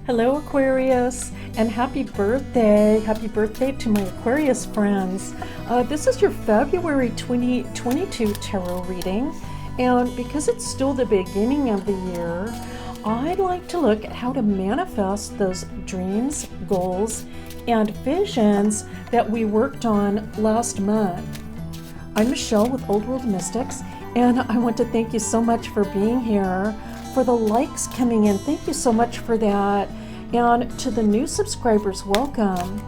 Hello, Aquarius, and happy birthday. Happy birthday to my Aquarius friends. This is your February 2022 tarot reading, and because it's still the beginning of the year, I'd like to look at how to manifest those dreams, goals, and visions that we worked on last month. I'm Michelle with Old World Mystics, and I want to thank you so much for being here, for the likes coming in. Thank you so much for that. And to the new subscribers, welcome.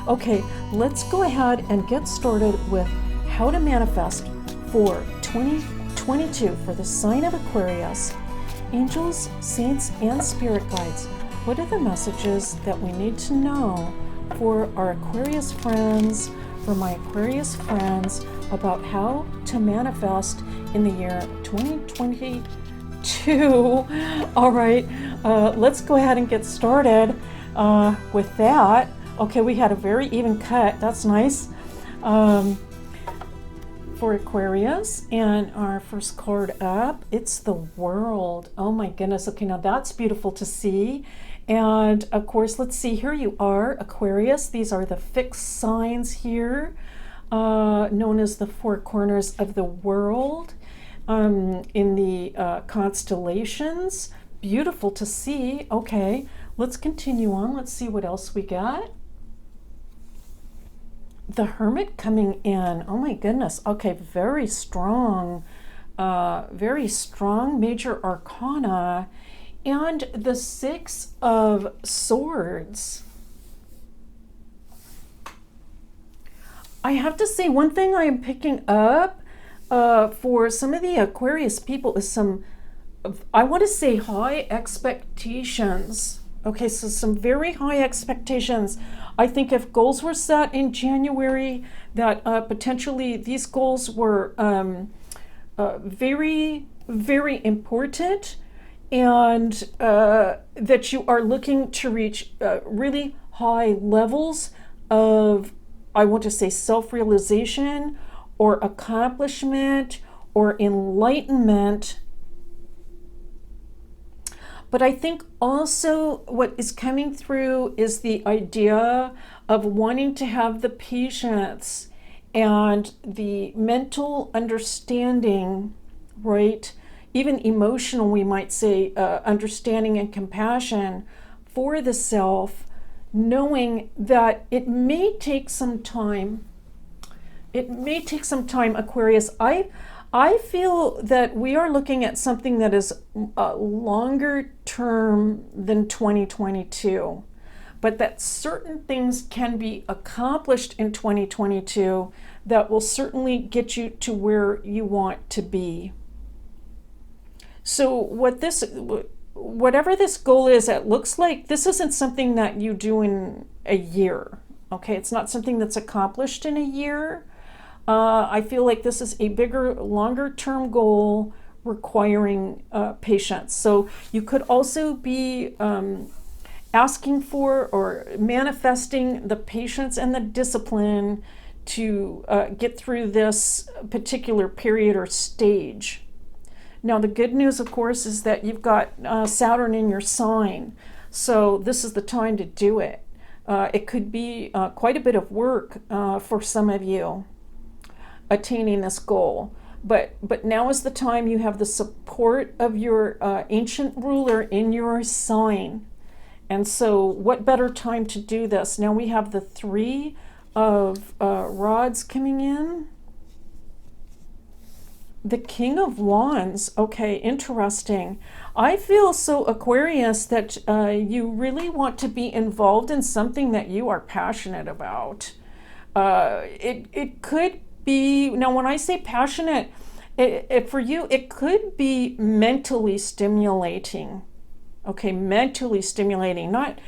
Okay, let's go ahead and get started with how to manifest for 2022 for the sign of Aquarius. Angels, saints, and spirit guides, what are the messages that we need to know for our Aquarius friends, for my Aquarius friends, about how to manifest in the year 2022? All right, let's go ahead and get started with that. Okay, we had a very even cut. That's nice. For Aquarius, and our first card up, it's the World. Oh my goodness. Okay, now that's beautiful to see. And of course, let's see, here you are, Aquarius. These are the fixed signs here, known as the four corners of the world, in the constellations. Beautiful to see. Okay, let's continue on. Let's see what else we got. The Hermit coming in. Oh my goodness. Okay, very strong major arcana. And the Six of Swords. I have to say, one thing I am picking up for some of the Aquarius people is some, I want to say, high expectations. Okay, so some very high expectations. I think if goals were set in January, that potentially these goals were very, very important, and that you are looking to reach really high levels of, I want to say, self-realization or accomplishment or enlightenment. But I think also what is coming through is the idea of wanting to have the patience and the mental understanding, right? Even emotional, we might say, understanding and compassion for the self, knowing that it may take some time. It may take some time, Aquarius. I feel that we are looking at something that is longer term than 2022, but that certain things can be accomplished in 2022 that will certainly get you to where you want to be. So whatever this goal is, it looks like this isn't something that you do in a year. Okay, it's not something that's accomplished in a year. I feel like this is a bigger, longer term goal requiring patience. So you could also be asking for or manifesting the patience and the discipline to get through this particular period or stage. Now, the good news, of course, is that you've got Saturn in your sign. So this is the time to do it. It could be quite a bit of work for some of you attaining this goal. But now is the time. You have the support of your ancient ruler in your sign. And so what better time to do this? Now we have the Three of Rods coming in. The King of Wands. Okay, interesting. I feel so, Aquarius, that you really want to be involved in something that you are passionate about. It could be, now when I say passionate, for you, it could be mentally stimulating. Okay, mentally stimulating, not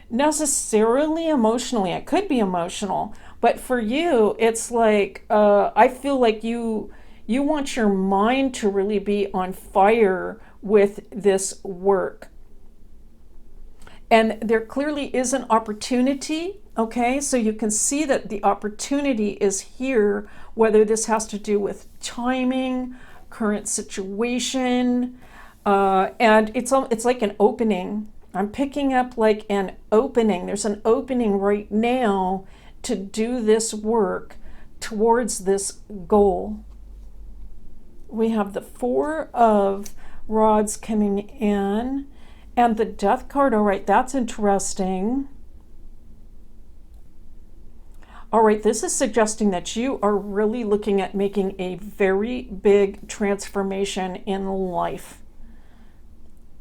necessarily emotionally. It could be emotional, but for you, it's like, I feel like you want your mind to really be on fire with this work. And there clearly is an opportunity, okay? So you can see that the opportunity is here, whether this has to do with timing, current situation, and it's like an opening, I'm picking up like an opening. There's an opening right now to do this work towards this goal. We have the Four of Rods coming in and the Death card. All right, that's interesting. All right, this is suggesting that you are really looking at making a very big transformation in life.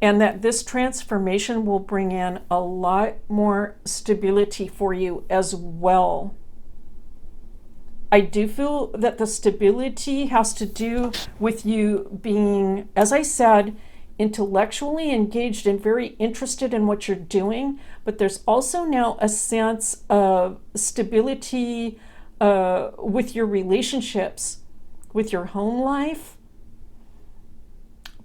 And that this transformation will bring in a lot more stability for you as well. I do feel that the stability has to do with you being, as I said, intellectually engaged and very interested in what you're doing, but there's also now a sense of stability with your relationships, with your home life,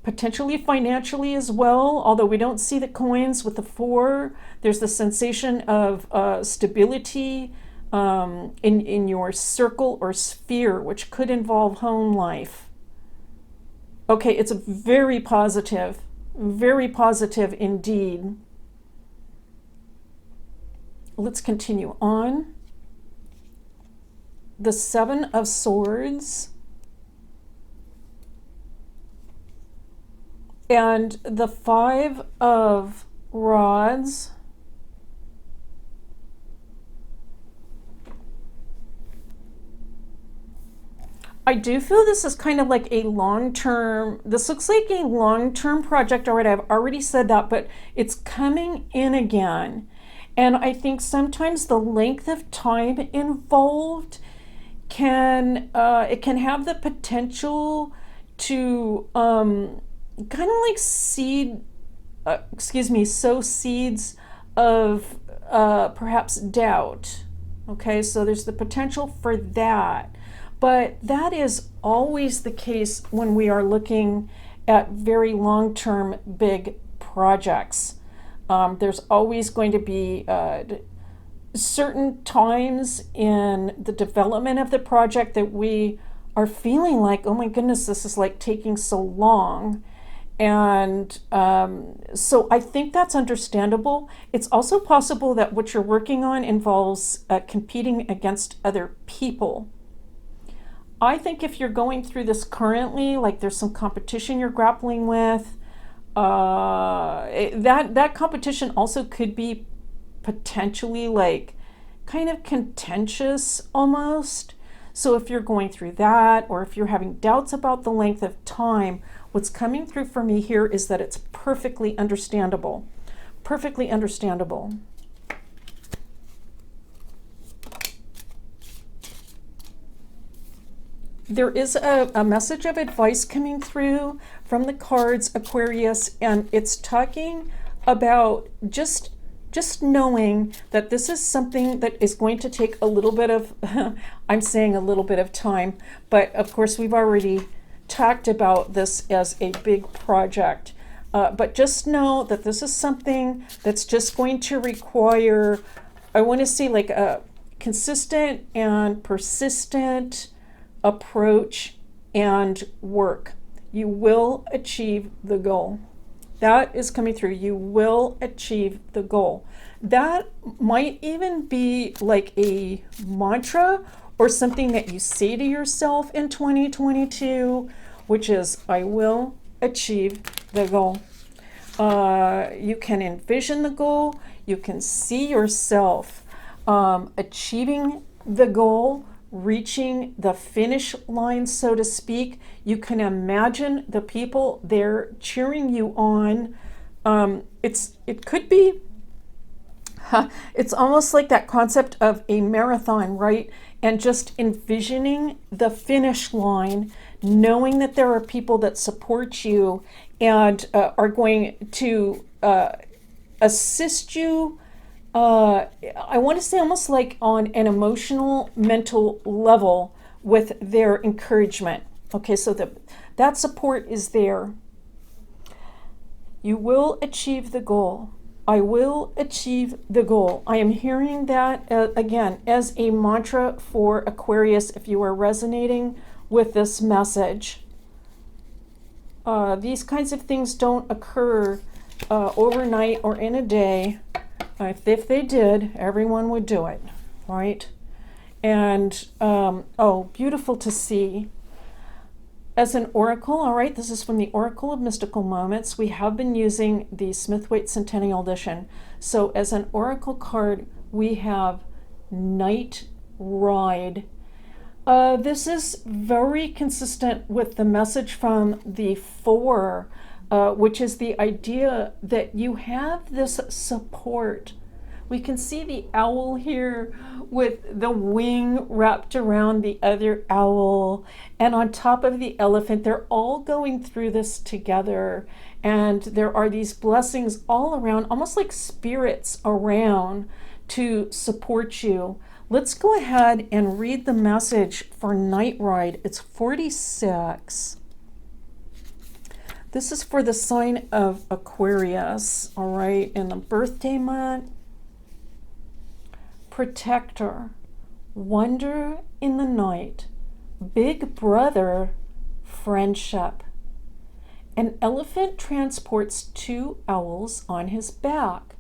potentially financially as well, although we don't see the coins with the Four. There's the sensation of stability in your circle or sphere, which could involve home life. Okay, it's very positive indeed. Let's continue on. The Seven of Swords and the Five of Rods. I do feel this is kind of like a long-term, this looks like a long-term project already. I've already said that, but it's coming in again. And I think sometimes the length of time involved it can have the potential to kind of like sow seeds of perhaps doubt. Okay, so there's the potential for that. But that is always the case when we are looking at very long-term big projects. There's always going to be certain times in the development of the project that we are feeling like, oh my goodness, this is like taking so long. And so I think that's understandable. It's also possible that what you're working on involves competing against other people. I think if you're going through this currently, like there's some competition you're grappling with, that competition also could be potentially like kind of contentious almost. So if you're going through that, or if you're having doubts about the length of time, what's coming through for me here is that it's perfectly understandable. Perfectly understandable. There is a message of advice coming through from the cards, Aquarius, and it's talking about just knowing that this is something that is going to take a little bit of, I'm saying a little bit of time, but of course we've already talked about this as a big project. But just know that this is something that's just going to require, I want to say like a consistent and persistent approach and work. You will achieve the goal. That is coming through. You will achieve the goal. That might even be like a mantra or something that you say to yourself in 2022, which is, I will achieve the goal. You can envision the goal. You can see yourself achieving the goal, reaching the finish line, so to speak. You can imagine the people there cheering you on. It could be, it's almost like that concept of a marathon, right? And just envisioning the finish line, knowing that there are people that support you and are going to assist you. I want to say almost like on an emotional, mental level with their encouragement. Okay, so that support is there. You will achieve the goal. I will achieve the goal. I am hearing that again as a mantra for Aquarius if you are resonating with this message. These kinds of things don't occur overnight or in a day. If they did, everyone would do it, right? And, oh, beautiful to see. As an oracle, all right, this is from the Oracle of Mystical Moments. We have been using the Smith-Waite Centennial Edition. So as an oracle card, we have Night Ride. This is very consistent with the message from the Four, which is the idea that you have this support. We can see the owl here with the wing wrapped around the other owl, and on top of the elephant. They're all going through this together, and there are these blessings all around, almost like spirits around to support you. Let's go ahead and read the message for Night Ride. It's 46. This is for the sign of Aquarius, all right, in the birthday month. Protector, wonder in the night, big brother, friendship. An elephant transports 2 owls on his back,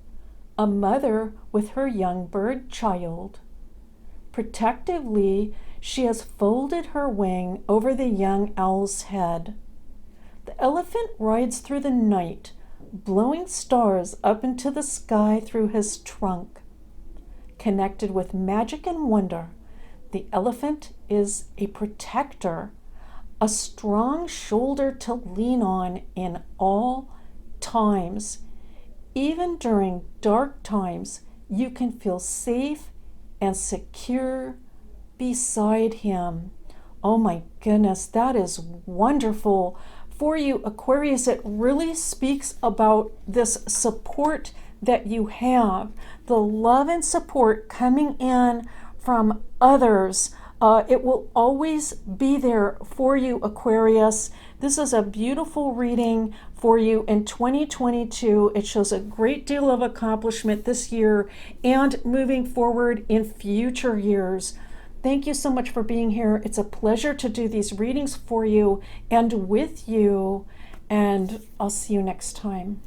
a mother with her young bird child. Protectively, she has folded her wing over the young owl's head. The elephant rides through the night, blowing stars up into the sky through his trunk. Connected with magic and wonder, the elephant is a protector, a strong shoulder to lean on in all times. Even during dark times, you can feel safe and secure beside him. Oh my goodness, that is wonderful for you, Aquarius. It really speaks about this support that you have, the love and support coming in from others. It will always be there for you, Aquarius. This is a beautiful reading for you in 2022. It shows a great deal of accomplishment this year and moving forward in future years. Thank you so much for being here. It's a pleasure to do these readings for you and with you, and I'll see you next time.